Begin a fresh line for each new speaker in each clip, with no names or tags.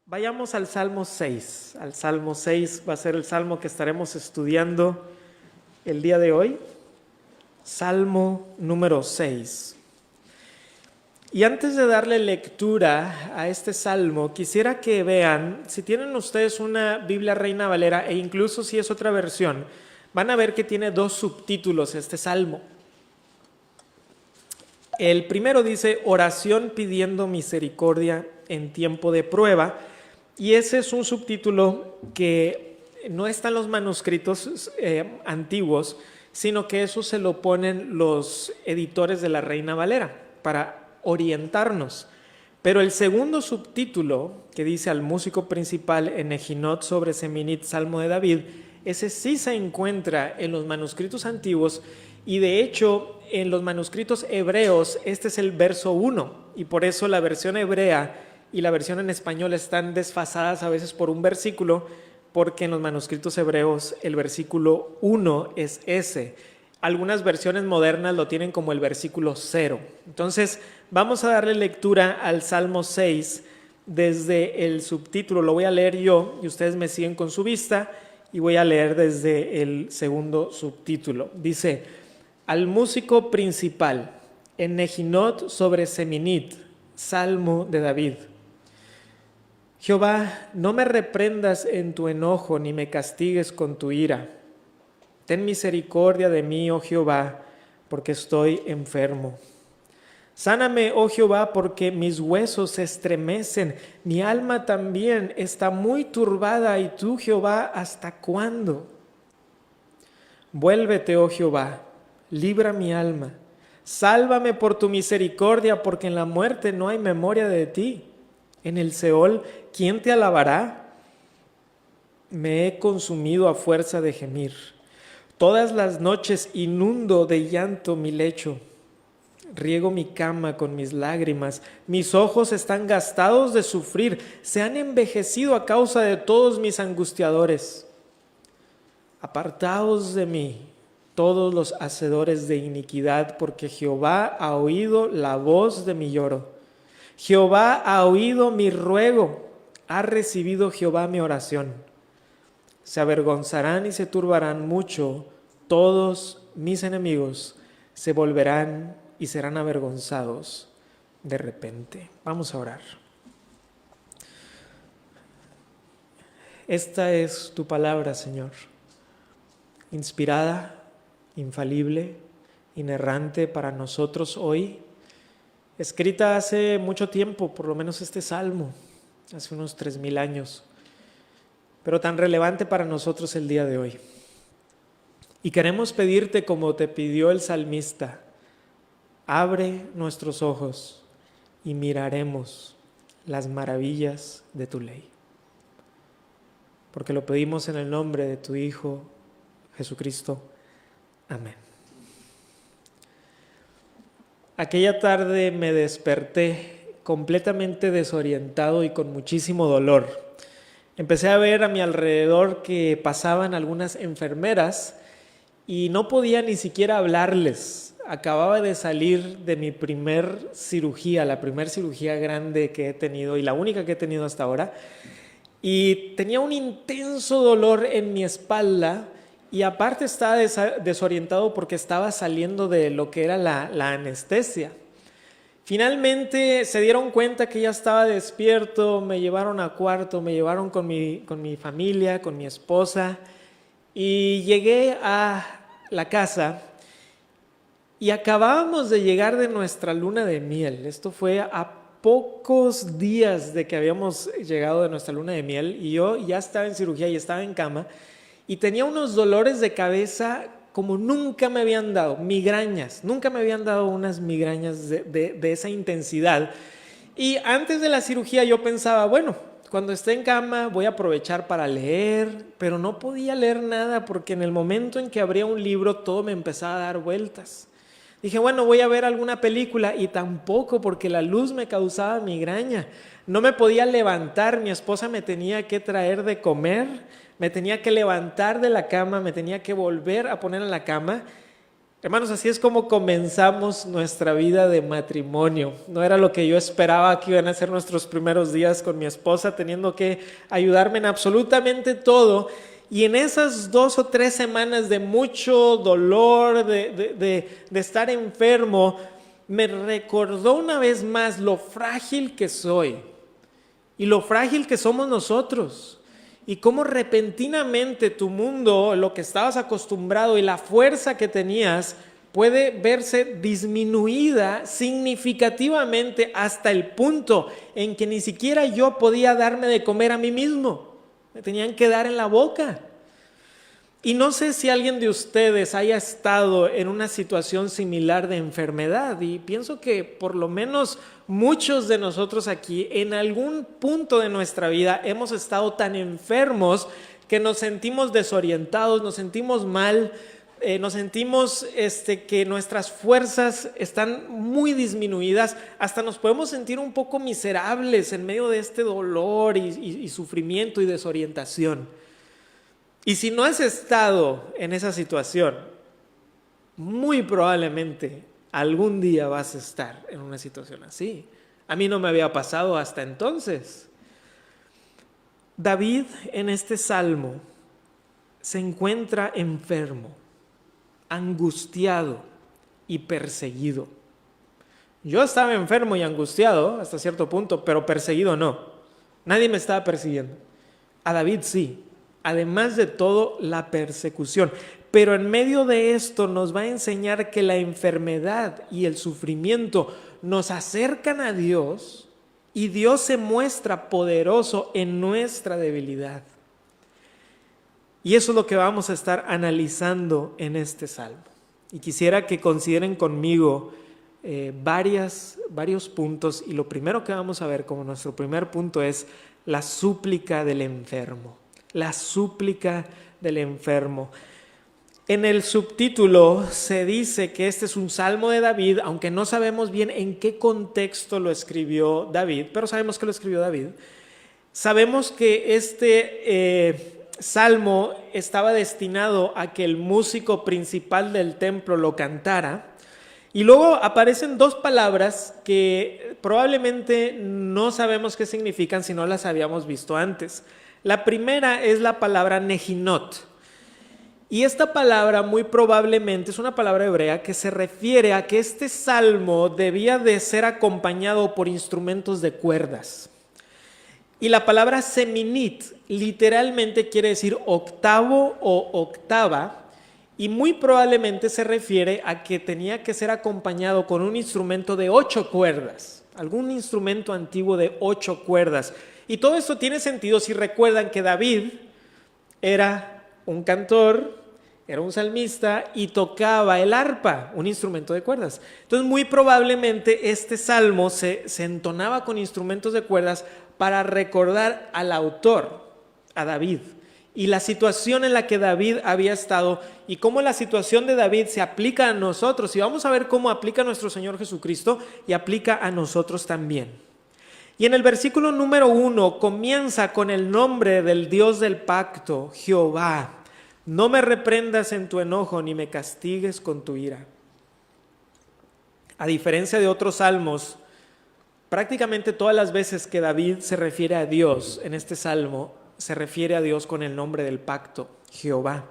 Vayamos al Salmo 6. Al Salmo 6 va a ser el salmo que estaremos estudiando el día de hoy. Salmo número 6. Y antes de darle lectura a este salmo, quisiera que vean, si tienen ustedes una Biblia Reina Valera e incluso si es otra versión, van a ver que tiene dos subtítulos este salmo. El primero dice, oración pidiendo misericordia en tiempo de prueba, y ese es un subtítulo que no está en los manuscritos antiguos, sino que eso se lo ponen los editores de la Reina Valera para orientarnos. Pero el segundo subtítulo, que dice al músico principal en Ejinot sobre Seminit, Salmo de David, ese sí se encuentra en los manuscritos antiguos, y de hecho en los manuscritos hebreos este es el verso 1, y por eso la versión hebrea y la versión en español están desfasadas a veces por un versículo, porque en los manuscritos hebreos el versículo 1 es ese. Algunas versiones modernas lo tienen como el versículo 0. Entonces vamos a darle lectura al Salmo 6 desde el subtítulo. Lo voy a leer yo y ustedes me siguen con su vista, y voy a leer desde el segundo subtítulo. Dice, al músico principal en Ejinot sobre Seminit, Salmo de David. Jehová, no me reprendas en tu enojo, ni me castigues con tu ira. Ten misericordia de mí, oh Jehová, porque estoy enfermo. Sáname, oh Jehová, porque mis huesos se estremecen, mi alma también está muy turbada, y tú, Jehová, ¿hasta cuándo? Vuélvete, oh Jehová, libra mi alma. Sálvame por tu misericordia, porque en la muerte no hay memoria de ti. En el Seol, ¿quién te alabará? Me he consumido a fuerza de gemir. Todas las noches inundo de llanto mi lecho. Riego mi cama con mis lágrimas. Mis ojos están gastados de sufrir. Se han envejecido a causa de todos mis angustiadores. Apartaos de mí, todos los hacedores de iniquidad, porque Jehová ha oído la voz de mi lloro. Jehová ha oído mi ruego, ha recibido Jehová mi oración. Se avergonzarán y se turbarán mucho, todos mis enemigos se volverán y serán avergonzados de repente. Vamos a orar. Esta es tu palabra, Señor, inspirada, infalible, inerrante para nosotros hoy, escrita hace mucho tiempo, por lo menos este salmo, hace unos 3000 años, pero tan relevante para nosotros el día de hoy. Y queremos pedirte, como te pidió el salmista, abre nuestros ojos y miraremos las maravillas de tu ley. Porque lo pedimos en el nombre de tu Hijo, Jesucristo. Amén. Aquella tarde me desperté completamente desorientado y con muchísimo dolor. Empecé a ver a mi alrededor que pasaban algunas enfermeras y no podía ni siquiera hablarles. Acababa de salir de mi primer cirugía, la primer cirugía grande que he tenido y la única que he tenido hasta ahora. Y tenía un intenso dolor en mi espalda. Y aparte estaba desorientado porque estaba saliendo de lo que era la anestesia. Finalmente se dieron cuenta que ya estaba despierto, me llevaron a cuarto, me llevaron con mi familia, con mi esposa, y llegué a la casa y acabábamos de llegar de nuestra luna de miel. Esto fue a pocos días de que habíamos llegado de nuestra luna de miel, y yo ya estaba en cirugía y estaba en cama. Y tenía unos dolores de cabeza como nunca me habían dado, migrañas. Nunca me habían dado unas migrañas de esa intensidad. Y antes de la cirugía yo pensaba, bueno, cuando esté en cama voy a aprovechar para leer, pero no podía leer nada porque en el momento en que abría un libro todo me empezaba a dar vueltas. Dije, bueno, voy a ver alguna película, y tampoco, porque la luz me causaba migraña. No me podía levantar, mi esposa me tenía que traer de comer, me tenía que levantar de la cama, me tenía que volver a poner en la cama, Hermanos, así es como comenzamos nuestra vida de matrimonio. No era lo que yo esperaba que iban a ser nuestros primeros días con mi esposa, teniendo que ayudarme en absolutamente todo. Y en esas 2 o 3 semanas de mucho dolor, de estar enfermo, me recordó una vez más lo frágil que soy y lo frágil que somos nosotros. Y cómo repentinamente tu mundo, lo que estabas acostumbrado y la fuerza que tenías, puede verse disminuida significativamente hasta el punto en que ni siquiera yo podía darme de comer a mí mismo. Me tenían que dar en la boca. Y no sé si alguien de ustedes haya estado en una situación similar de enfermedad, y pienso que por lo menos muchos de nosotros aquí en algún punto de nuestra vida hemos estado tan enfermos que nos sentimos desorientados, nos sentimos mal, nos sentimos que nuestras fuerzas están muy disminuidas, hasta nos podemos sentir un poco miserables en medio de este dolor y sufrimiento y desorientación. Y si no has estado en esa situación, muy probablemente algún día vas a estar en una situación así. A mí no me había pasado hasta entonces. David en este salmo se encuentra enfermo, angustiado y perseguido. Yo estaba enfermo y angustiado hasta cierto punto, pero perseguido no. Nadie me estaba persiguiendo. A David sí. Además de todo, la persecución. Pero en medio de esto nos va a enseñar que la enfermedad y el sufrimiento nos acercan a Dios y Dios se muestra poderoso en nuestra debilidad. Y eso es lo que vamos a estar analizando en este salmo. Y quisiera que consideren conmigo varios puntos. Y lo primero que vamos a ver como nuestro primer punto es la súplica del enfermo. La súplica del enfermo. En el subtítulo se dice que este es un salmo de David, aunque no sabemos bien en qué contexto lo escribió David, pero sabemos que lo escribió David. Sabemos que este salmo estaba destinado a que el músico principal del templo lo cantara. Y luego aparecen 2 palabras que probablemente no sabemos qué significan si no las habíamos visto antes. La primera es la palabra nejinot. Y esta palabra muy probablemente es una palabra hebrea que se refiere a que este salmo debía de ser acompañado por instrumentos de cuerdas. Y la palabra seminit literalmente quiere decir octavo o octava, y muy probablemente se refiere a que tenía que ser acompañado con un instrumento de 8 cuerdas, algún instrumento antiguo de 8 cuerdas. Y todo esto tiene sentido si recuerdan que David era un cantor, era un salmista y tocaba el arpa, un instrumento de cuerdas. Entonces muy probablemente este salmo se entonaba con instrumentos de cuerdas para recordar al autor, a David, y la situación en la que David había estado y cómo la situación de David se aplica a nosotros. Y vamos a ver cómo aplica a nuestro Señor Jesucristo y aplica a nosotros también. Y en el versículo número 1 comienza con el nombre del Dios del pacto, Jehová. No me reprendas en tu enojo ni me castigues con tu ira. A diferencia de otros salmos, prácticamente todas las veces que David se refiere a Dios en este salmo, se refiere a Dios con el nombre del pacto, Jehová.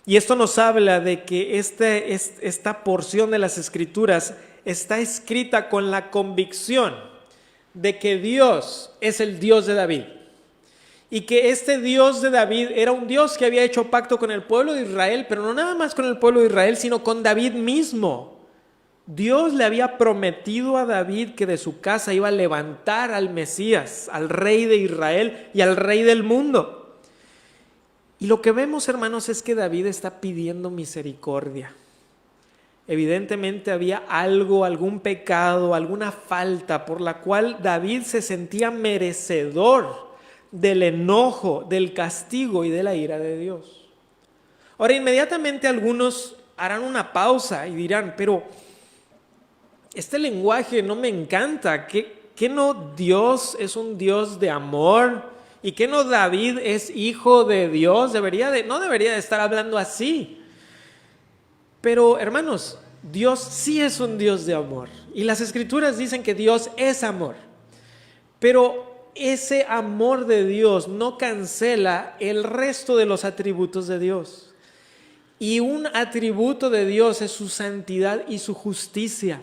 Y esto nos habla de que esta porción de las Escrituras está escrita con la convicción de que Dios es el Dios de David y que este Dios de David era un Dios que había hecho pacto con el pueblo de Israel, pero no nada más con el pueblo de Israel, sino con David mismo. Dios le había prometido a David que de su casa iba a levantar al Mesías, al rey de Israel y al rey del mundo. Y lo que vemos, hermanos, es que David está pidiendo misericordia. Evidentemente había algo, algún pecado, alguna falta por la cual David se sentía merecedor del enojo, del castigo y de la ira de Dios. Ahora, inmediatamente algunos harán una pausa y dirán, pero este lenguaje no me encanta. ¿Qué no Dios es un Dios de amor? ¿Y qué no David es hijo de Dios? No debería de estar hablando así. Pero hermanos, Dios sí es un Dios de amor. Y las Escrituras dicen que Dios es amor. Pero ese amor de Dios no cancela el resto de los atributos de Dios. Y un atributo de Dios es su santidad y su justicia.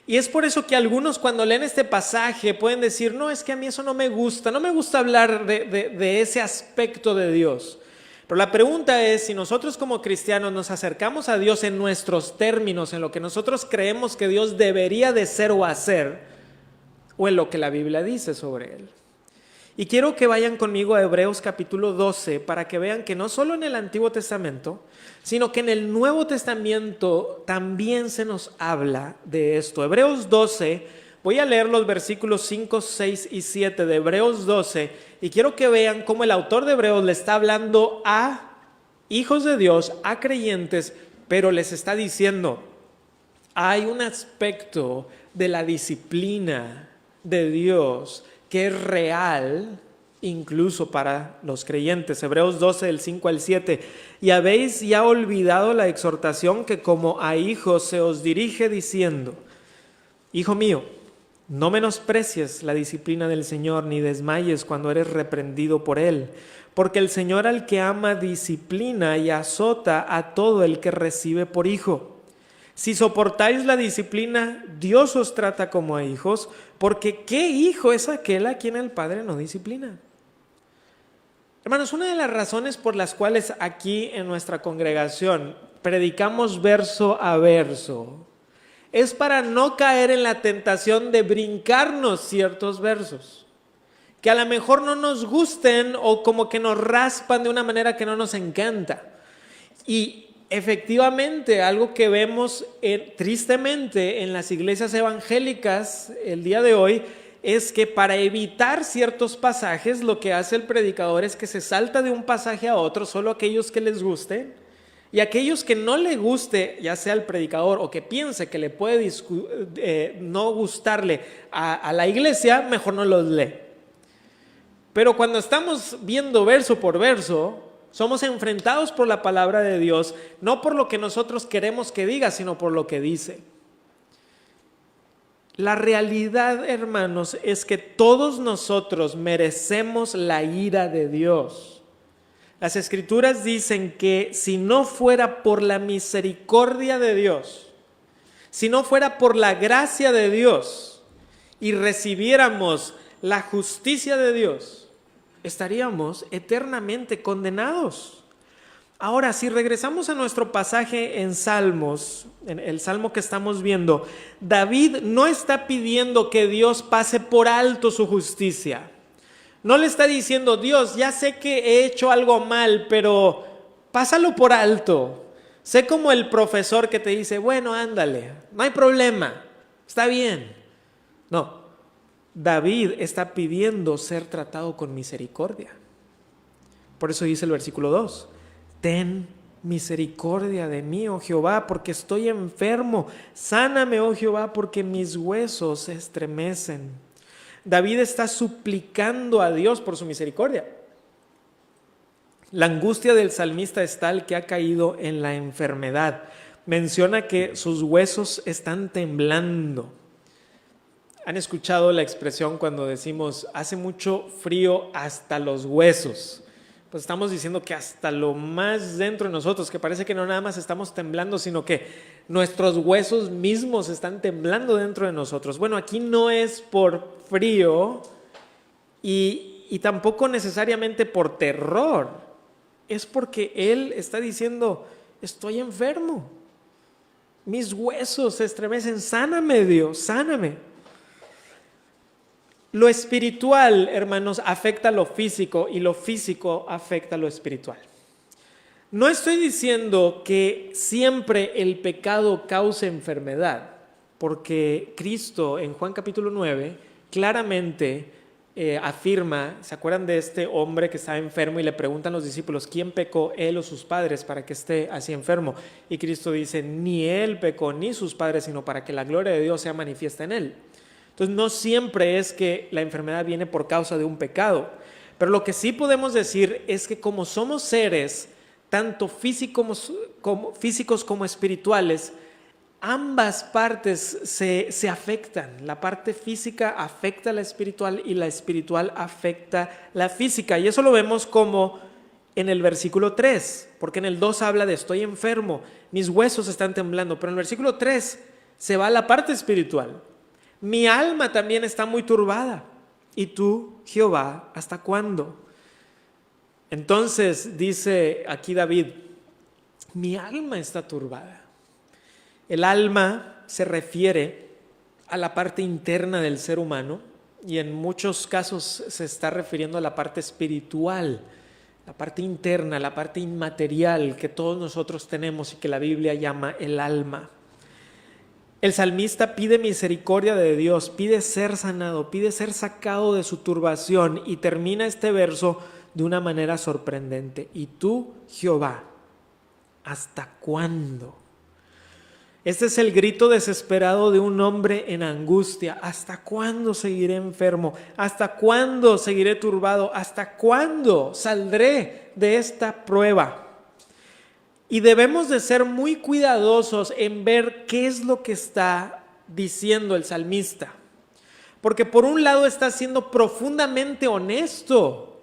Y es por eso que algunos cuando leen este pasaje pueden decir, no, es que a mí eso no me gusta hablar de ese aspecto de Dios. Pero la pregunta es, si nosotros como cristianos nos acercamos a Dios en nuestros términos, en lo que nosotros creemos que Dios debería de ser o hacer, o en lo que la Biblia dice sobre Él. Y quiero que vayan conmigo a Hebreos capítulo 12 para que vean que no solo en el Antiguo Testamento, sino que en el Nuevo Testamento también se nos habla de esto. Hebreos 12, voy a leer los versículos 5, 6 y 7 de Hebreos 12 y quiero que vean cómo el autor de Hebreos le está hablando a hijos de Dios, a creyentes, pero les está diciendo, hay un aspecto de la disciplina de Dios que es real incluso para los creyentes. Hebreos 12, del 5 al 7. Y habéis ya olvidado la exhortación que como a hijos se os dirige diciendo, hijo mío, no menosprecies la disciplina del Señor, ni desmayes cuando eres reprendido por Él. Porque el Señor al que ama disciplina y azota a todo el que recibe por hijo. Si soportáis la disciplina, Dios os trata como a hijos, porque ¿qué hijo es aquel a quien el Padre no disciplina? Hermanos, una de las razones por las cuales aquí en nuestra congregación predicamos verso a verso es para no caer en la tentación de brincarnos ciertos versos, que a lo mejor no nos gusten o como que nos raspan de una manera que no nos encanta. Y efectivamente, algo que vemos tristemente en las iglesias evangélicas el día de hoy es que para evitar ciertos pasajes lo que hace el predicador es que se salta de un pasaje a otro, solo aquellos que les guste, y aquellos que no le guste, ya sea el predicador o que piense que le puede no gustarle a la iglesia, mejor no los lee. Pero cuando estamos viendo verso por verso, somos enfrentados por la palabra de Dios, no por lo que nosotros queremos que diga, sino por lo que dice. La realidad, hermanos, es que todos nosotros merecemos la ira de Dios. Las Escrituras dicen que si no fuera por la misericordia de Dios, si no fuera por la gracia de Dios y recibiéramos la justicia de Dios, estaríamos eternamente condenados. Ahora, si regresamos a nuestro pasaje en Salmos, en el Salmo que estamos viendo, David no está pidiendo que Dios pase por alto su justicia. No le está diciendo, Dios, ya sé que he hecho algo mal, pero pásalo por alto. Sé como el profesor que te dice, bueno, ándale, no hay problema, está bien. No, David está pidiendo ser tratado con misericordia. Por eso dice el versículo 2, ten misericordia de mí, oh Jehová, porque estoy enfermo. Sáname, oh Jehová, porque mis huesos se estremecen. David está suplicando a Dios por su misericordia. La angustia del salmista es tal que ha caído en la enfermedad. Menciona que sus huesos están temblando. ¿Han escuchado la expresión cuando decimos hace mucho frío hasta los huesos? Pues estamos diciendo que hasta lo más dentro de nosotros, que parece que no nada más estamos temblando, sino que nuestros huesos mismos están temblando dentro de nosotros. Bueno, aquí no es por frío y tampoco necesariamente por terror. Es porque él está diciendo, estoy enfermo. Mis huesos se estremecen, sáname Dios, sáname. Lo espiritual, hermanos, afecta a lo físico y lo físico afecta a lo espiritual. No estoy diciendo que siempre el pecado cause enfermedad, porque Cristo en Juan capítulo 9 claramente afirma, ¿se acuerdan de este hombre que estaba enfermo y le preguntan los discípulos, ¿quién pecó, él o sus padres para que esté así enfermo? Y Cristo dice, ni él pecó ni sus padres, sino para que la gloria de Dios sea manifiesta en él. Entonces no siempre es que la enfermedad viene por causa de un pecado, pero lo que sí podemos decir es que como somos seres tanto físicos como espirituales, ambas partes se afectan. La parte física afecta a la espiritual y la espiritual afecta la física. Y eso lo vemos como en el versículo 3, porque en el 2 habla de estoy enfermo, mis huesos están temblando, pero en el versículo 3 se va a la parte espiritual. Mi alma también está muy turbada. ¿Y tú, Jehová, hasta cuándo? Entonces dice aquí David, mi alma está turbada. El alma se refiere a la parte interna del ser humano y en muchos casos se está refiriendo a la parte espiritual, la parte interna, la parte inmaterial que todos nosotros tenemos y que la Biblia llama el alma. El salmista pide misericordia de Dios, pide ser sanado, pide ser sacado de su turbación y termina este verso de una manera sorprendente. ¿Y tú, Jehová, hasta cuándo? Este es el grito desesperado de un hombre en angustia. ¿Hasta cuándo seguiré enfermo? ¿Hasta cuándo seguiré turbado? ¿Hasta cuándo saldré de esta prueba? Y debemos de ser muy cuidadosos en ver qué es lo que está diciendo el salmista. Porque por un lado está siendo profundamente honesto.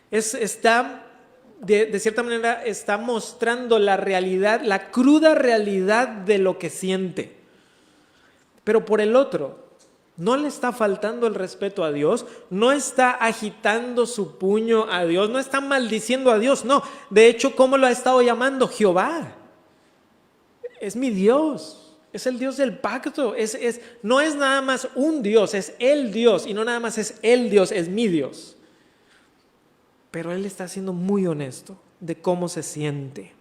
De cierta manera está mostrando la realidad, la cruda realidad de lo que siente. Pero por el otro, no le está faltando el respeto a Dios, no está agitando su puño a Dios, no está maldiciendo a Dios, no. De hecho, ¿cómo lo ha estado llamando? Jehová. Es mi Dios, es el Dios del pacto, no es nada más un Dios, es el Dios, y no nada más es el Dios, es mi Dios. Pero él está siendo muy honesto de cómo se siente.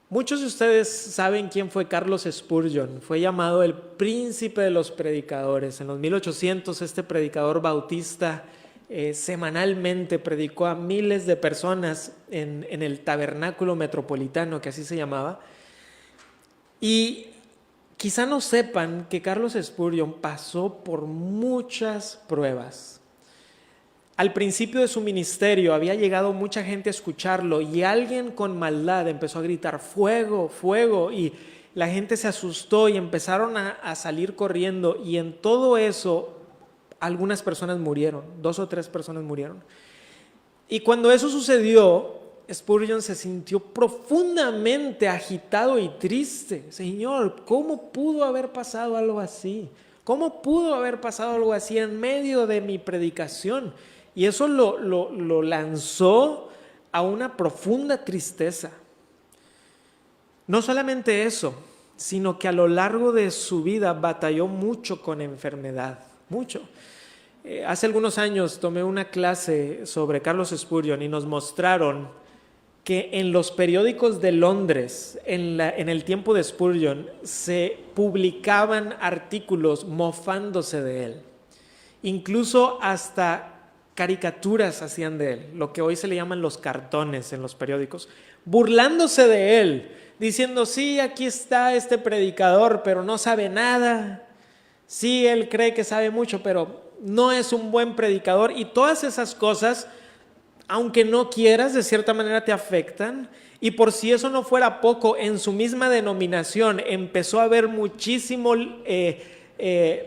Muchos de ustedes saben quién fue Carlos Spurgeon. Fue llamado el príncipe de los predicadores. En los 1800 este predicador bautista semanalmente predicó a miles de personas en el tabernáculo metropolitano, que así se llamaba. Y quizá no sepan que Carlos Spurgeon pasó por muchas pruebas. Al principio de su ministerio había llegado mucha gente a escucharlo y alguien con maldad empezó a gritar fuego, fuego, y la gente se asustó y empezaron a salir corriendo, y en todo eso algunas personas murieron, 2 o 3 personas murieron. Y cuando eso sucedió, Spurgeon se sintió profundamente agitado y triste. Señor, ¿cómo pudo haber pasado algo así? ¿Cómo pudo haber pasado algo así en medio de mi predicación? Y eso lo lanzó a una profunda tristeza. No solamente eso, sino que a lo largo de su vida batalló mucho con enfermedad, mucho. Hace algunos años tomé una clase sobre Carlos Spurgeon y nos mostraron que en los periódicos de Londres, en el tiempo de Spurgeon, se publicaban artículos mofándose de él. Incluso hasta caricaturas hacían de él, lo que hoy se le llaman los cartones en los periódicos, burlándose de él, diciendo, sí, aquí está este predicador, pero no sabe nada. Sí, él cree que sabe mucho, pero no es un buen predicador. Y todas esas cosas, aunque no quieras, de cierta manera te afectan. Y por si eso no fuera poco, en su misma denominación empezó a haber muchísimo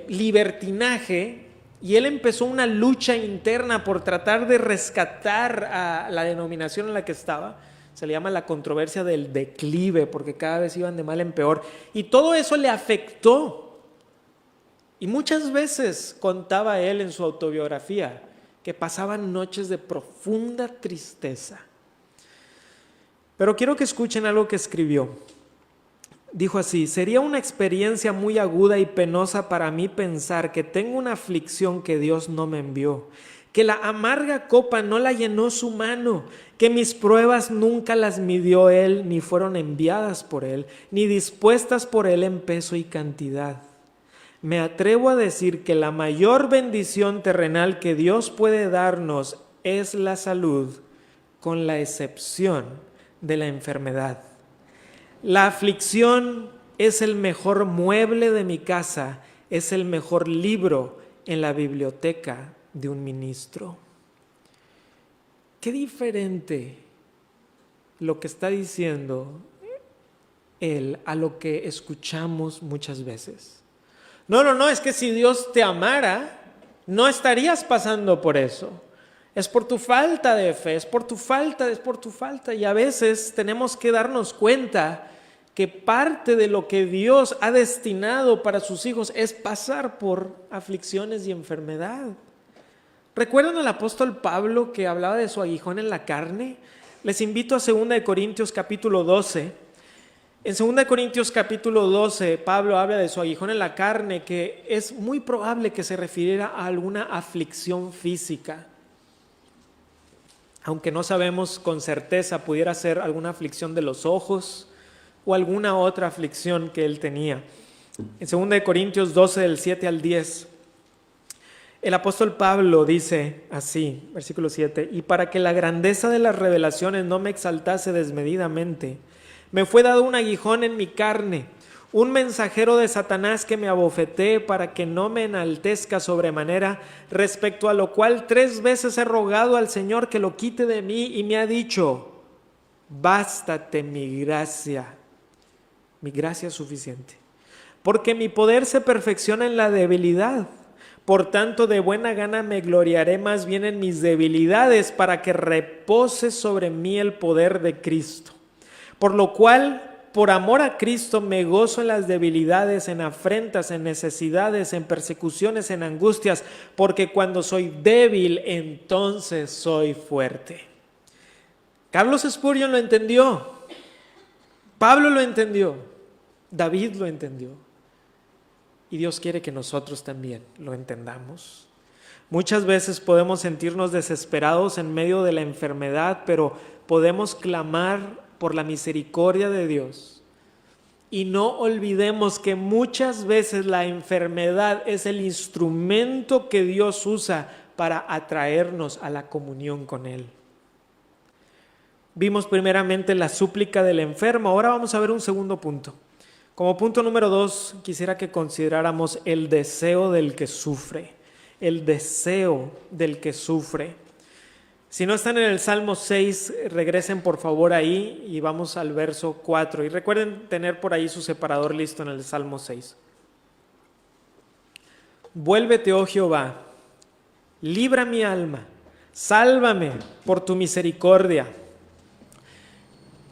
libertinaje, y él empezó una lucha interna por tratar de rescatar a la denominación en la que estaba. Se le llama la controversia del declive, porque cada vez iban de mal en peor. Y todo eso le afectó. Y muchas veces contaba él en su autobiografía que pasaban noches de profunda tristeza. Pero quiero que escuchen algo que escribió. Dijo así: sería una experiencia muy aguda y penosa para mí pensar que tengo una aflicción que Dios no me envió, que la amarga copa no la llenó su mano, que mis pruebas nunca las midió Él, ni fueron enviadas por Él, ni dispuestas por Él en peso y cantidad. Me atrevo a decir que la mayor bendición terrenal que Dios puede darnos es la salud, con la excepción de la enfermedad. La aflicción es el mejor mueble de mi casa, es el mejor libro en la biblioteca de un ministro. Qué diferente lo que está diciendo Él a lo que escuchamos muchas veces. No, es que si Dios te amara, no estarías pasando por eso. Es por tu falta de fe, es por tu falta. Y a veces tenemos que darnos cuenta que parte de lo que Dios ha destinado para sus hijos es pasar por aflicciones y enfermedad. ¿Recuerdan al apóstol Pablo que hablaba de su aguijón en la carne? Les invito a 2 Corintios capítulo 12. En 2 Corintios capítulo 12, Pablo habla de su aguijón en la carne, que es muy probable que se refiriera a alguna aflicción física. Aunque no sabemos con certeza, pudiera ser alguna aflicción de los ojos o alguna otra aflicción que él tenía. En 2 Corintios 12, del 7 al 10, el apóstol Pablo dice así, versículo 7, y para que la grandeza de las revelaciones no me exaltase desmedidamente, me fue dado un aguijón en mi carne, un mensajero de Satanás que me abofetee para que no me enaltezca sobremanera, respecto a lo cual 3 veces he rogado al Señor que lo quite de mí, y me ha dicho, bástate mi gracia es suficiente, porque mi poder se perfecciona en la debilidad. Por tanto, de buena gana me gloriaré más bien en mis debilidades, para que repose sobre mí el poder de Cristo. Por lo cual, por amor a Cristo, me gozo en las debilidades, en afrentas, en necesidades, en persecuciones, en angustias, porque cuando soy débil, entonces soy fuerte. Carlos Spurgeon lo entendió, Pablo lo entendió, David lo entendió. Y Dios quiere que nosotros también lo entendamos. Muchas veces podemos sentirnos desesperados en medio de la enfermedad, pero podemos clamar por la misericordia de Dios. Y no olvidemos que muchas veces la enfermedad es el instrumento que Dios usa para atraernos a la comunión con Él. Vimos primeramente la súplica del enfermo, ahora vamos a ver un segundo punto. Como punto número 2, quisiera que consideráramos el deseo del que sufre. El deseo del que sufre. Si no están en el Salmo 6, regresen por favor ahí y vamos al verso 4. Y recuerden tener por ahí su separador listo en el Salmo 6. Vuélvete, oh Jehová, libra mi alma, sálvame por tu misericordia.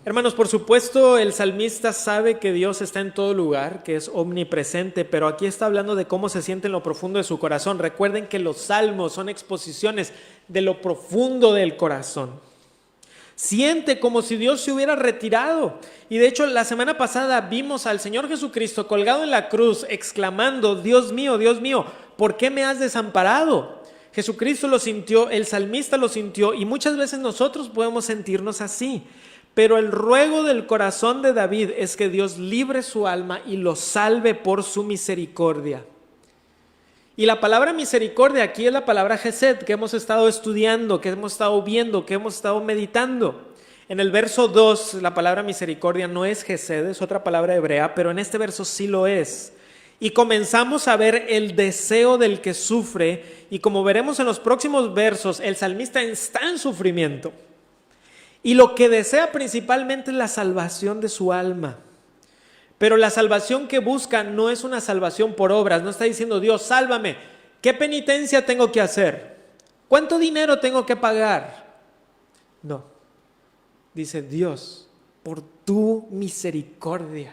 Hermanos, por supuesto, el salmista sabe que Dios está en todo lugar, que es omnipresente, pero aquí está hablando de cómo se siente en lo profundo de su corazón. Recuerden que los salmos son exposiciones de lo profundo del corazón. Siente como si Dios se hubiera retirado. Y de hecho, la semana pasada vimos al Señor Jesucristo colgado en la cruz, exclamando, Dios mío, ¿por qué me has desamparado? Jesucristo lo sintió, el salmista lo sintió, y muchas veces nosotros podemos sentirnos así. Pero el ruego del corazón de David es que Dios libre su alma y lo salve por su misericordia. Y la palabra misericordia aquí es la palabra Gesed, que hemos estado estudiando, que hemos estado viendo, que hemos estado meditando. En el verso 2, la palabra misericordia no es Gesed, es otra palabra hebrea, pero en este verso sí lo es. Y comenzamos a ver el deseo del que sufre, y como veremos en los próximos versos, el salmista está en sufrimiento. Y lo que desea principalmente es la salvación de su alma. Pero la salvación que busca no es una salvación por obras. No está diciendo, Dios, sálvame. ¿Qué penitencia tengo que hacer? ¿Cuánto dinero tengo que pagar? No. Dice, Dios, por tu misericordia.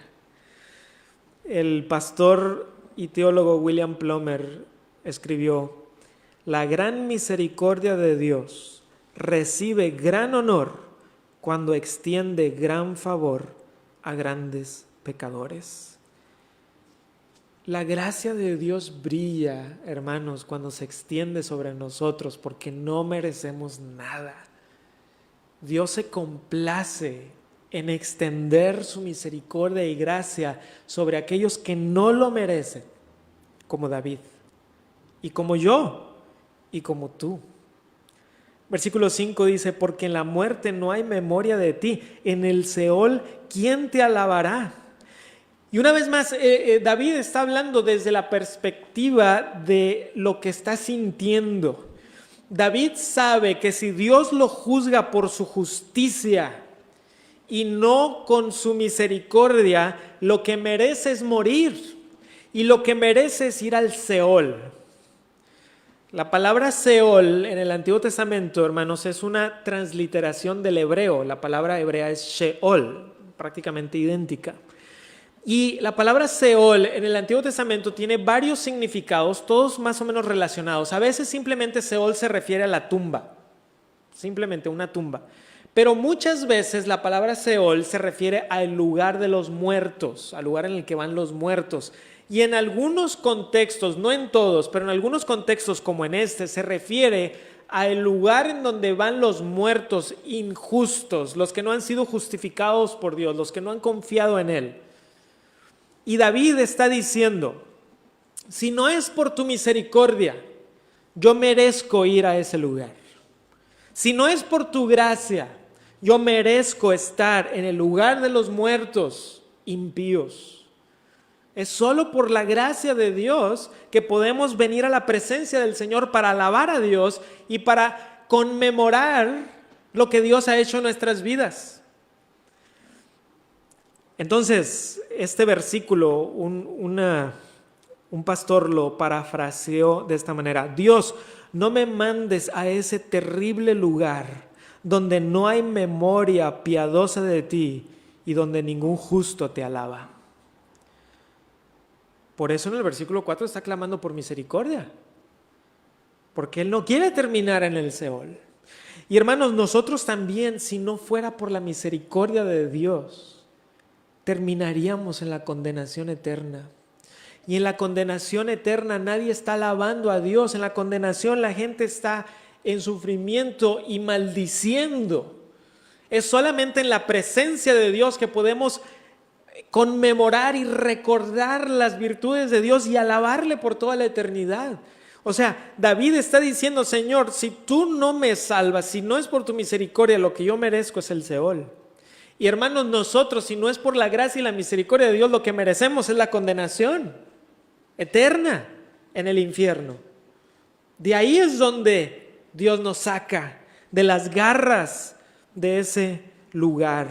El pastor y teólogo William Plumer escribió, la gran misericordia de Dios recibe gran honor cuando extiende gran favor a grandes pecadores. La gracia de Dios brilla, hermanos, cuando se extiende sobre nosotros, porque no merecemos nada. Dios se complace en extender su misericordia y gracia sobre aquellos que no lo merecen, como David, y como yo, y como tú. Versículo 5 dice, porque en la muerte no hay memoria de ti, en el Seol, ¿quién te alabará? Y una vez más, David está hablando desde la perspectiva de lo que está sintiendo. David sabe que si Dios lo juzga por su justicia y no con su misericordia, lo que merece es morir y lo que merece es ir al Seol. La palabra Seol en el Antiguo Testamento, hermanos, es una transliteración del hebreo. La palabra hebrea es Sheol, prácticamente idéntica. Y la palabra Seol en el Antiguo Testamento tiene varios significados, todos más o menos relacionados. A veces simplemente Seol se refiere a la tumba, simplemente una tumba. Pero muchas veces la palabra Seol se refiere al lugar de los muertos, al lugar en el que van los muertos. Y en algunos contextos, no en todos, pero en algunos contextos como en este, se refiere al lugar en donde van los muertos injustos, los que no han sido justificados por Dios, los que no han confiado en Él. Y David está diciendo, si no es por tu misericordia, yo merezco ir a ese lugar. Si no es por tu gracia, yo merezco estar en el lugar de los muertos impíos. Es solo por la gracia de Dios que podemos venir a la presencia del Señor para alabar a Dios y para conmemorar lo que Dios ha hecho en nuestras vidas. Entonces, este versículo, un pastor lo parafraseó de esta manera: Dios, no me mandes a ese terrible lugar donde no hay memoria piadosa de ti y donde ningún justo te alaba. Por eso en el versículo 4 está clamando por misericordia, porque Él no quiere terminar en el Seol. Y hermanos, nosotros también, si no fuera por la misericordia de Dios, terminaríamos en la condenación eterna. Y en la condenación eterna nadie está alabando a Dios. En la condenación la gente está en sufrimiento y maldiciendo. Es solamente en la presencia de Dios que podemos conmemorar y recordar las virtudes de Dios y alabarle por toda la eternidad. O sea, David está diciendo: Señor, si tú no me salvas, si no es por tu misericordia, lo que yo merezco es el Seol. Y hermanos, nosotros, si no es por la gracia y la misericordia de Dios, lo que merecemos es la condenación eterna en el infierno. De ahí es donde Dios nos saca, de las garras de ese lugar.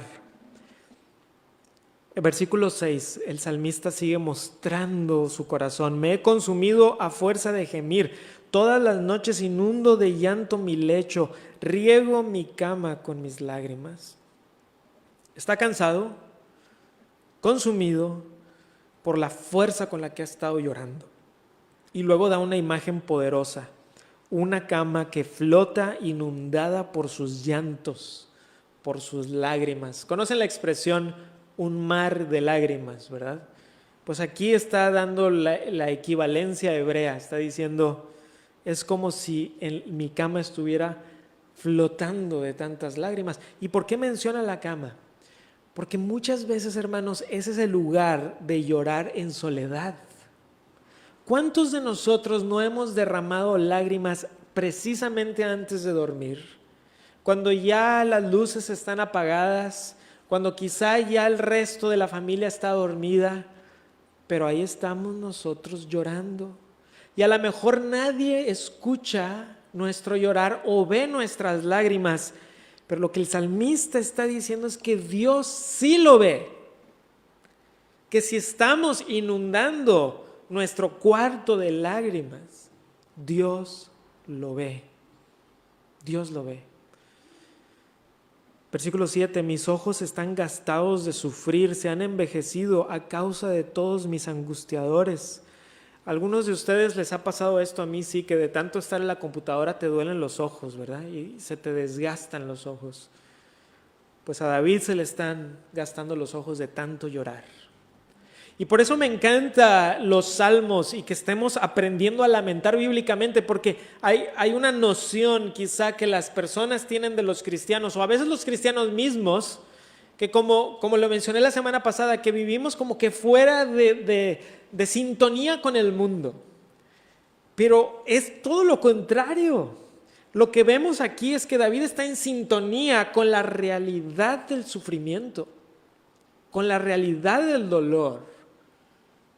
En versículo 6, el salmista sigue mostrando su corazón. Me he consumido a fuerza de gemir. Todas las noches inundo de llanto mi lecho. Riego mi cama con mis lágrimas. Está cansado, consumido por la fuerza con la que ha estado llorando. Y luego da una imagen poderosa. Una cama que flota inundada por sus llantos, por sus lágrimas. ¿Conocen la expresión un mar de lágrimas, verdad? Pues aquí está dando la equivalencia hebrea. Está diciendo, es como si mi cama estuviera flotando de tantas lágrimas. ¿Y por qué menciona la cama? Porque muchas veces, hermanos, ese es el lugar de llorar en soledad. ¿Cuántos de nosotros no hemos derramado lágrimas precisamente antes de dormir? Cuando ya las luces están apagadas, cuando quizá ya el resto de la familia está dormida, pero ahí estamos nosotros llorando. Y a lo mejor nadie escucha nuestro llorar o ve nuestras lágrimas, pero lo que el salmista está diciendo es que Dios sí lo ve. Que si estamos inundando nuestro cuarto de lágrimas, Dios lo ve. Dios lo ve. Versículo 7, mis ojos están gastados de sufrir, se han envejecido a causa de todos mis angustiadores. A algunos de ustedes les ha pasado esto, a mí sí, que de tanto estar en la computadora te duelen los ojos, ¿verdad? Y se te desgastan los ojos. Pues a David se le están gastando los ojos de tanto llorar. Y por eso me encantan los salmos y que estemos aprendiendo a lamentar bíblicamente, porque hay una noción quizá que las personas tienen de los cristianos, o a veces los cristianos mismos, que como lo mencioné la semana pasada, que vivimos como que fuera de sintonía con el mundo. Pero es todo lo contrario. Lo que vemos aquí es que David está en sintonía con la realidad del sufrimiento, con la realidad del dolor.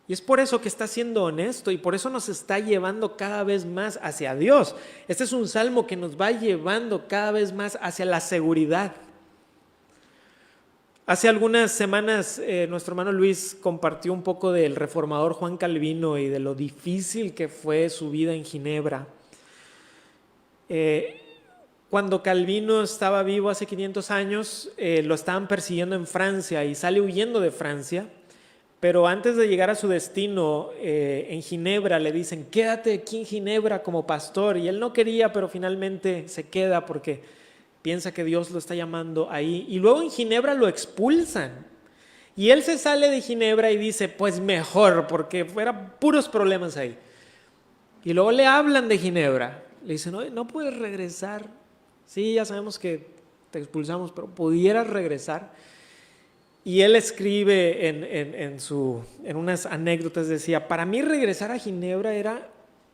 Y es por eso que está siendo honesto y por eso nos está llevando cada vez más hacia Dios. Este es un salmo que nos va llevando cada vez más hacia la seguridad. Hace algunas semanas nuestro hermano Luis compartió un poco del reformador Juan Calvino y de lo difícil que fue su vida en Ginebra. Cuando Calvino estaba vivo hace 500 años, lo estaban persiguiendo en Francia y sale huyendo de Francia, pero antes de llegar a su destino, en Ginebra le dicen, quédate aquí en Ginebra como pastor, y él no quería, pero finalmente se queda porque piensa que Dios lo está llamando ahí, y luego en Ginebra lo expulsan, y él se sale de Ginebra y dice, pues mejor, porque eran puros problemas ahí, y luego le hablan de Ginebra, le dicen, oye, no puedes regresar, sí, ya sabemos que te expulsamos, pero pudieras regresar. Y él escribe en unas anécdotas, decía, para mí regresar a Ginebra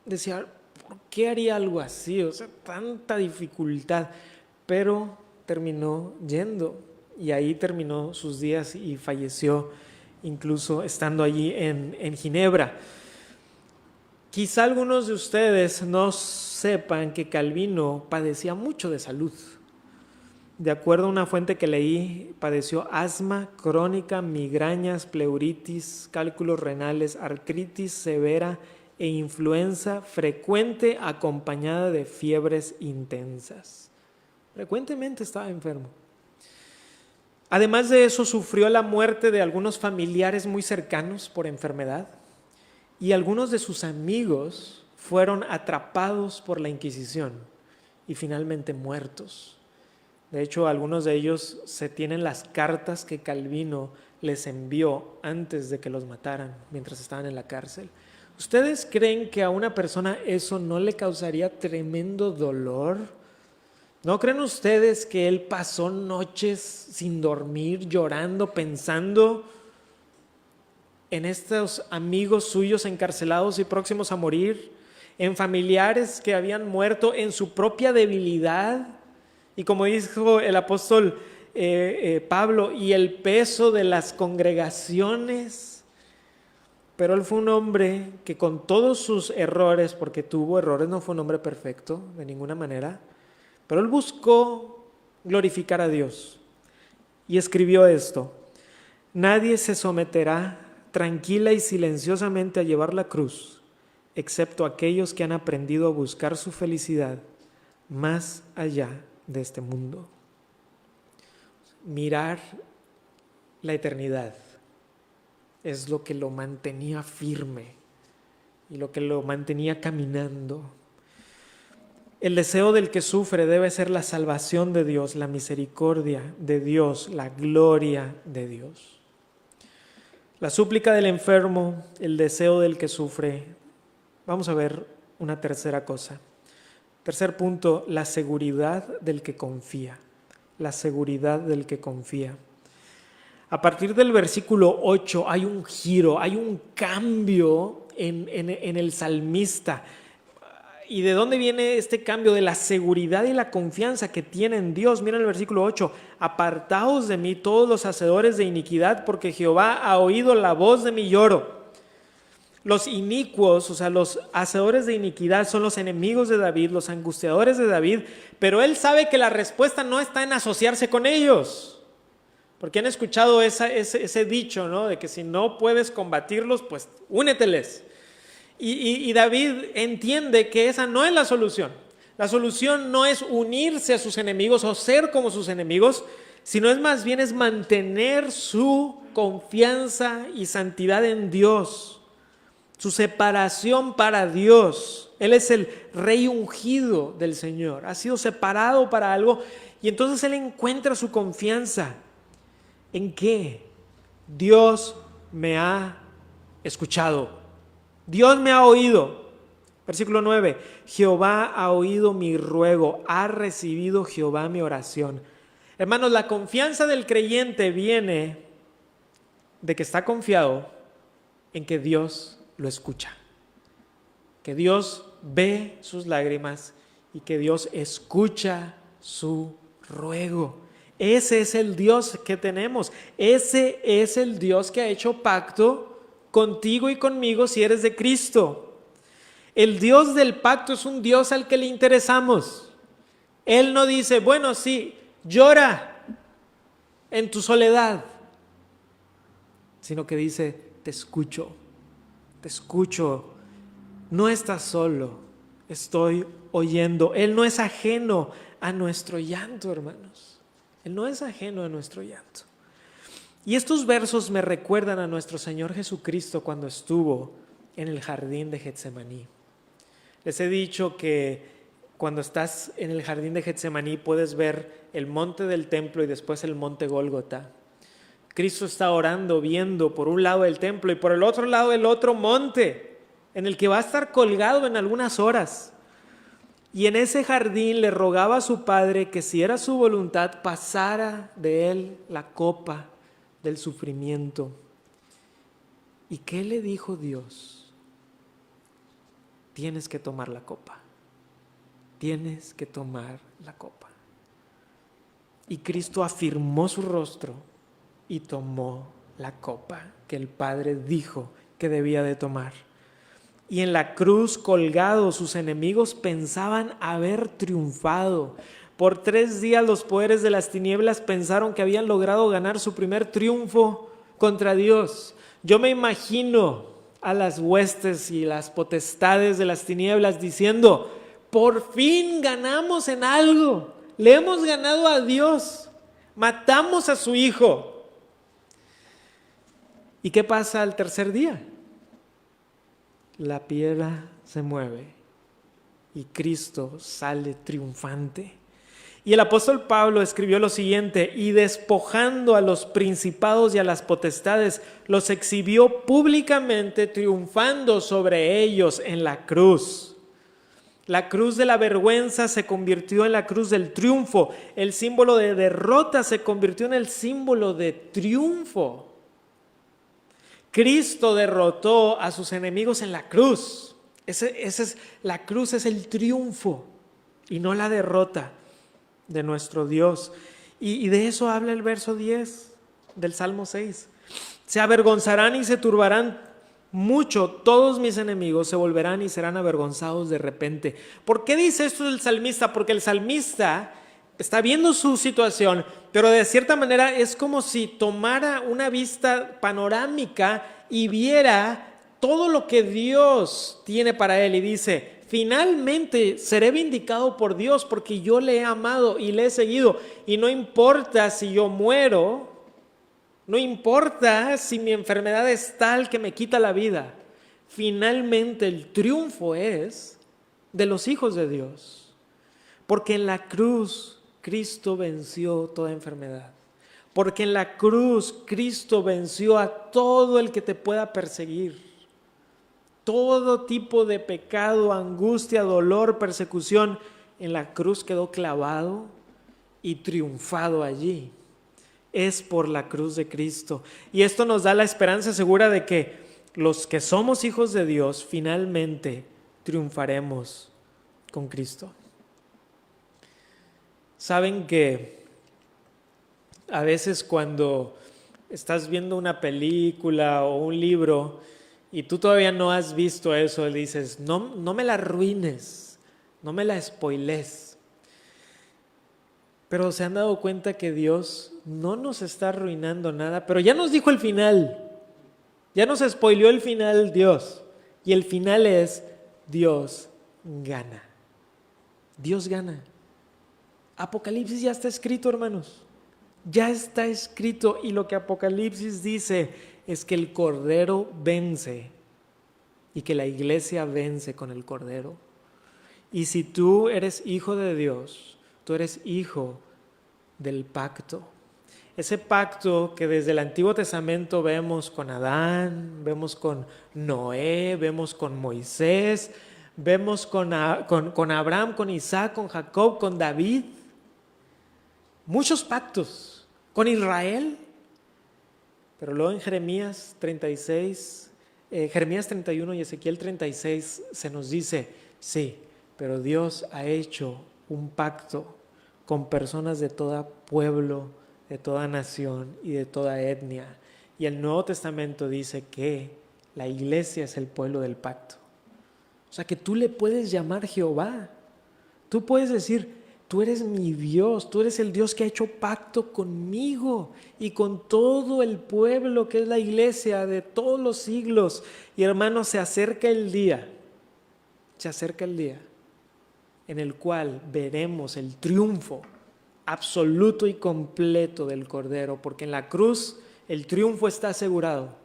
decía, ¿por qué haría algo así? O sea, tanta dificultad, pero terminó yendo y ahí terminó sus días y falleció incluso estando allí en Ginebra. Quizá algunos de ustedes no sepan que Calvino padecía mucho de salud. De acuerdo a una fuente que leí, padeció asma crónica, migrañas, pleuritis, cálculos renales, artritis severa e influenza frecuente acompañada de fiebres intensas. Frecuentemente estaba enfermo. Además de eso, sufrió la muerte de algunos familiares muy cercanos por enfermedad y algunos de sus amigos fueron atrapados por la Inquisición y finalmente muertos. De hecho, algunos de ellos se tienen las cartas que Calvino les envió antes de que los mataran, mientras estaban en la cárcel. ¿Ustedes creen que a una persona eso no le causaría tremendo dolor? ¿No creen ustedes que él pasó noches sin dormir, llorando, pensando en estos amigos suyos encarcelados y próximos a morir, en familiares que habían muerto, en su propia debilidad? Y como dijo el apóstol Pablo, y el peso de las congregaciones. Pero él fue un hombre que con todos sus errores, porque tuvo errores, no fue un hombre perfecto de ninguna manera, pero él buscó glorificar a Dios. Y escribió esto: nadie se someterá tranquila y silenciosamente a llevar la cruz, excepto aquellos que han aprendido a buscar su felicidad más allá de este mundo. Mirar la eternidad es lo que lo mantenía firme y lo que lo mantenía caminando. El deseo del que sufre debe ser la salvación de Dios, la misericordia de Dios, la gloria de Dios. La súplica del enfermo, el deseo del que sufre. Vamos a ver una tercera cosa. Tercer punto, la seguridad del que confía. La seguridad del que confía. A partir del versículo 8 hay un giro, hay un cambio en el salmista. ¿Y de dónde viene este cambio? De la seguridad y la confianza que tiene en Dios. Miren el versículo 8. Apartaos de mí todos los hacedores de iniquidad, porque Jehová ha oído la voz de mi lloro. Los inicuos, o sea, los hacedores de iniquidad son los enemigos de David, los angustiadores de David, pero él sabe que la respuesta no está en asociarse con ellos. Porque han escuchado ese dicho, ¿no? De que si no puedes combatirlos, pues úneteles. Y David entiende que esa no es la solución. La solución no es unirse a sus enemigos o ser como sus enemigos, sino es más bien es mantener su confianza y santidad en Dios. Su separación para Dios. Él es el rey ungido del Señor. Ha sido separado para algo y entonces él encuentra su confianza. ¿En qué? Dios me ha escuchado. Dios me ha oído. Versículo 9. Jehová ha oído mi ruego. Ha recibido Jehová mi oración. Hermanos, la confianza del creyente viene de que está confiado en que Dios lo escucha, que Dios ve sus lágrimas y que Dios escucha su ruego. Ese es el Dios que tenemos, ese es el Dios que ha hecho pacto contigo y conmigo si eres de Cristo. El Dios del pacto es un Dios al que le interesamos. Él no dice, bueno, sí, llora, en tu soledad, sino que dice, te escucho, no estás solo, estoy oyendo. Él no es ajeno a nuestro llanto, hermanos. Él no es ajeno a nuestro llanto. Y estos versos me recuerdan a nuestro Señor Jesucristo cuando estuvo en el jardín de Getsemaní. Les he dicho que cuando estás en el jardín de Getsemaní puedes ver el monte del templo y después el monte Gólgota. Cristo está orando, viendo por un lado el templo y por el otro lado el otro monte, en el que va a estar colgado en algunas horas. Y en ese jardín le rogaba a su Padre que si era su voluntad pasara de él la copa del sufrimiento. ¿Y qué le dijo Dios? Tienes que tomar la copa. Tienes que tomar la copa. Y Cristo afirmó su rostro y tomó la copa que el Padre dijo que debía de tomar. Y en la cruz colgado sus enemigos pensaban haber triunfado. Por 3 días los poderes de las tinieblas pensaron que habían logrado ganar su primer triunfo contra Dios. Yo me imagino a las huestes y las potestades de las tinieblas diciendo, por fin ganamos en algo, le hemos ganado a Dios, matamos a su Hijo. ¿Y qué pasa al tercer día? La piedra se mueve y Cristo sale triunfante. Y el apóstol Pablo escribió lo siguiente: y despojando a los principados y a las potestades, los exhibió públicamente, triunfando sobre ellos en la cruz. La cruz de la vergüenza se convirtió en la cruz del triunfo. El símbolo de derrota se convirtió en el símbolo de triunfo. Cristo derrotó a sus enemigos en la cruz. La cruz es el triunfo y no la derrota de nuestro Dios. Y de eso habla el verso 10 del Salmo 6. Se avergonzarán y se turbarán mucho todos mis enemigos, se volverán y serán avergonzados de repente. ¿Por qué dice esto el salmista? Porque el salmista está viendo su situación, pero de cierta manera es como si tomara una vista panorámica y viera todo lo que Dios tiene para él y dice, finalmente seré vindicado por Dios porque yo le he amado y le he seguido, y no importa si yo muero, no importa si mi enfermedad es tal que me quita la vida, finalmente el triunfo es de los hijos de Dios, porque en la cruz Cristo venció toda enfermedad, porque en la cruz Cristo venció a todo el que te pueda perseguir. Todo tipo de pecado, angustia, dolor, persecución, en la cruz quedó clavado y triunfado allí. Es por la cruz de Cristo. Y esto nos da la esperanza segura de que los que somos hijos de Dios finalmente triunfaremos con Cristo. Saben que a veces cuando estás viendo una película o un libro y tú todavía no has visto eso, dices, no me la arruines, no me la spoiles. Pero se han dado cuenta que Dios no nos está arruinando nada, pero ya nos dijo el final, ya nos spoileó el final Dios, y el final es Dios gana. Dios gana. Apocalipsis ya está escrito, hermanos. Ya está escrito, y lo que Apocalipsis dice es que el Cordero vence y que la iglesia vence con el Cordero. Y si tú eres hijo de Dios, tú eres hijo del pacto. Ese pacto que desde el Antiguo Testamento vemos con Adán, vemos con Noé, vemos con Moisés, vemos con Abraham, con Isaac, con Jacob, con David. Muchos pactos con Israel, pero luego en Jeremías 31 y Ezequiel 36 se nos dice, sí, pero Dios ha hecho un pacto con personas de todo pueblo, de toda nación y de toda etnia. Y el Nuevo Testamento dice que la iglesia es el pueblo del pacto. O sea que tú le puedes llamar Jehová. Tú puedes decir, Tú eres mi Dios, tú eres el Dios que ha hecho pacto conmigo y con todo el pueblo que es la iglesia de todos los siglos. Y hermanos, se acerca el día en el cual veremos el triunfo absoluto y completo del Cordero, porque en la cruz el triunfo está asegurado.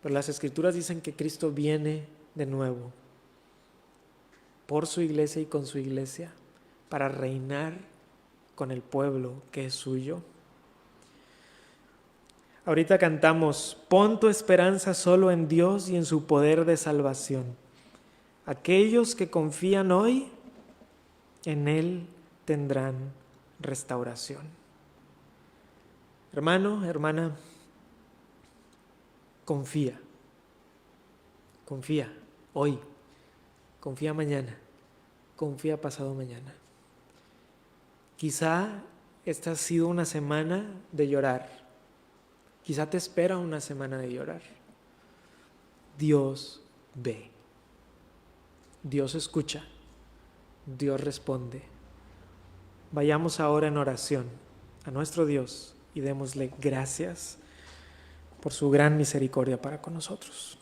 Pero las Escrituras dicen que Cristo viene de nuevo por su iglesia y con su iglesia para reinar con el pueblo que es suyo. Ahorita cantamos, pon tu esperanza solo en Dios y en su poder de salvación. Aquellos que confían hoy, en Él tendrán restauración. Hermano, hermana, confía hoy, confía mañana, confía pasado mañana. Quizá esta ha sido una semana de llorar, quizá te espera una semana de llorar. Dios ve, Dios escucha, Dios responde. Vayamos ahora en oración a nuestro Dios y démosle gracias por su gran misericordia para con nosotros.